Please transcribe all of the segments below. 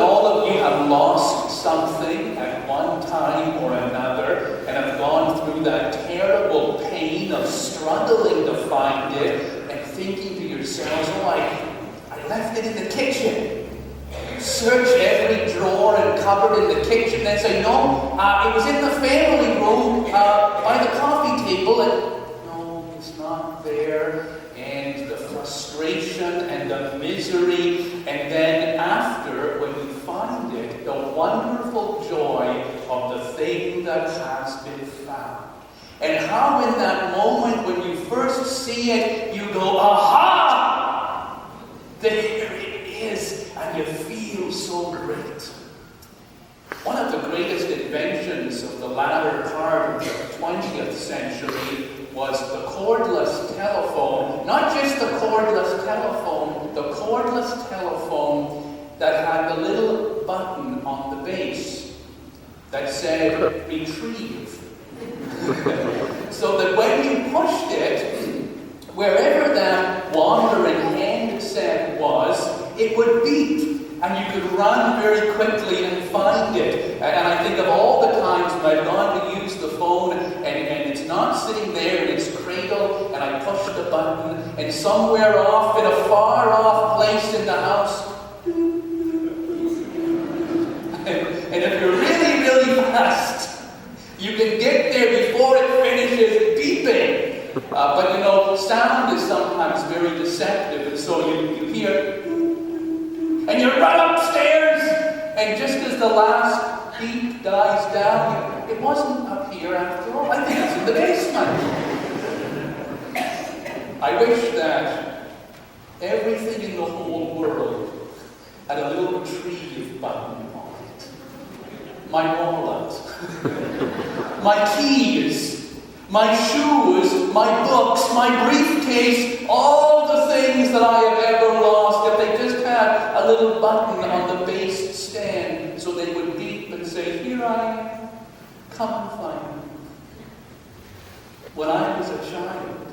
all of you have lost something at one time or another and have gone through that terrible pain of struggling to find it and thinking to yourselves, oh, I left it in the kitchen. Search every drawer and cupboard in the kitchen and say, no, it was in the family room by the coffee table, and no, it's not there. And the frustration and the misery, and then after, when you find it, the wonderful joy of the thing that has been found. And how in that moment when you first see it, you go, aha! There it is, and you feel so great. One of the greatest inventions of the latter part of the 20th century was the cordless telephone. Not just the cordless telephone that had the little button on the base that said retrieve. So that when you pushed it, wherever that wandering handset was, it would beep. And you could run very quickly and find it. And I think of all the times when I've gone to use the phone and it's not sitting there in its cradle, and I push the button, and somewhere off in a far off place in the house, and if you're really, really fast, you can get there before it finishes beeping. But you know, sound is sometimes very deceptive, and so you hear, and you run upstairs, and just as the last beep dies down, it wasn't up here after all. I think it's in the basement. I wish that everything in the whole world had a little retrieve button on it. My wallet, my keys, my shoes, my books, my briefcase, all the things that I have ever lost, if they just had a little button on the base stand so they would beep and say, here I am, come and find me. When I was a child,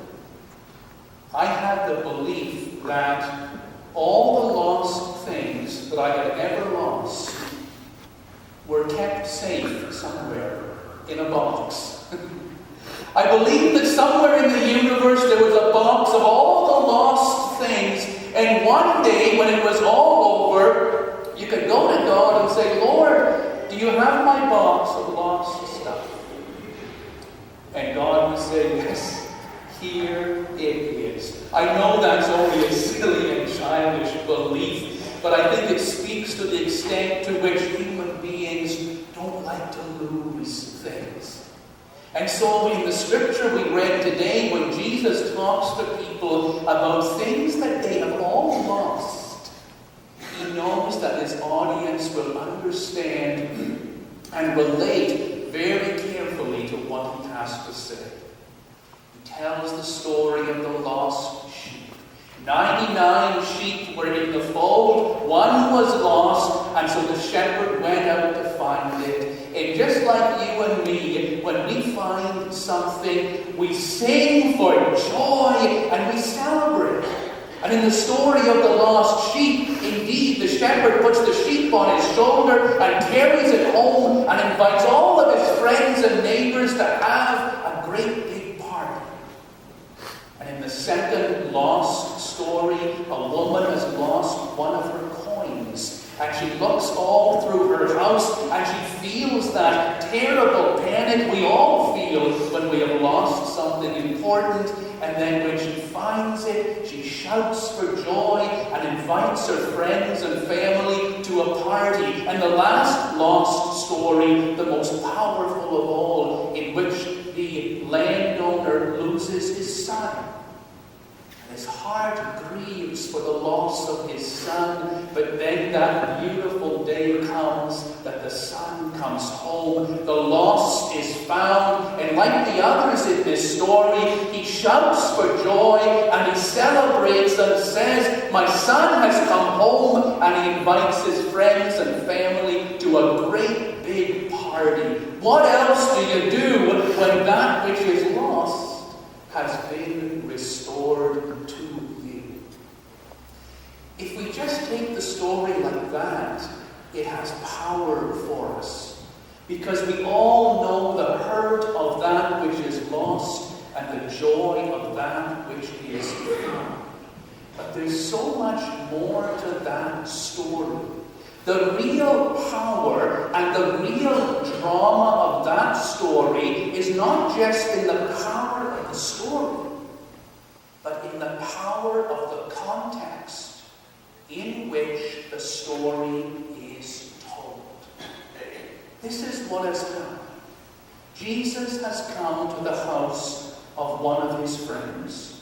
I had the belief that all the lost things that I had ever lost were kept safe somewhere in a box. I believed that somewhere in the universe there was a box of all the lost things, and one day when it was all over, you could go to God and say, Lord, do you have my box of lost stuff? And God would say, yes, here it is. I know that's only a silly and childish belief, but I think it speaks to the extent to which human beings don't like to lose things. And so in the scripture we read today, when Jesus talks to people about things that they have all lost, he knows that his audience will understand and relate very carefully to what he has to say. He tells the story of the lost sheep. 99 sheep were in the fold, one was lost, and so the shepherd went out to find it. And just like you and me, when we find something, we sing for joy and we celebrate. And in the story of the lost sheep, indeed, the shepherd puts the sheep on his shoulder and carries it home and invites all of his friends and neighbors to have a great big party. And in the second lost story, a woman has lost one of her coins. And she looks all through her house and she feels that terrible panic we all feel when we have lost something important. And then when she finds it, she shouts for joy and invites her friends and family to a party. And the last lost story, the most powerful of all, in which the landowner loses his son. His heart grieves for the loss of his son, but then that beautiful day comes that the son comes home. The lost is found, and like the others in this story, he shouts for joy and he celebrates and says, my son has come home, and he invites his friends and family to a great big party. What else do you do when that which is lost has been restored to you? If we just take the story like that, it has power for us. Because we all know the hurt of that which is lost and the joy of that which is found. But there's so much more to that story. The real power and the real drama of that story is not just in the power of the story, but in the power of the context in which the story is told. This is what has happened. Jesus has come to the house of one of his friends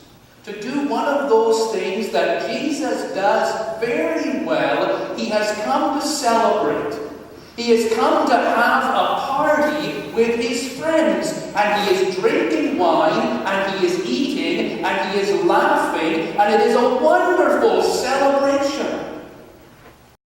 to do one of those things that Jesus does very well. He has come to celebrate. He has come to have a party with his friends. And he is drinking wine, and he is eating, and he is laughing, and it is a wonderful celebration.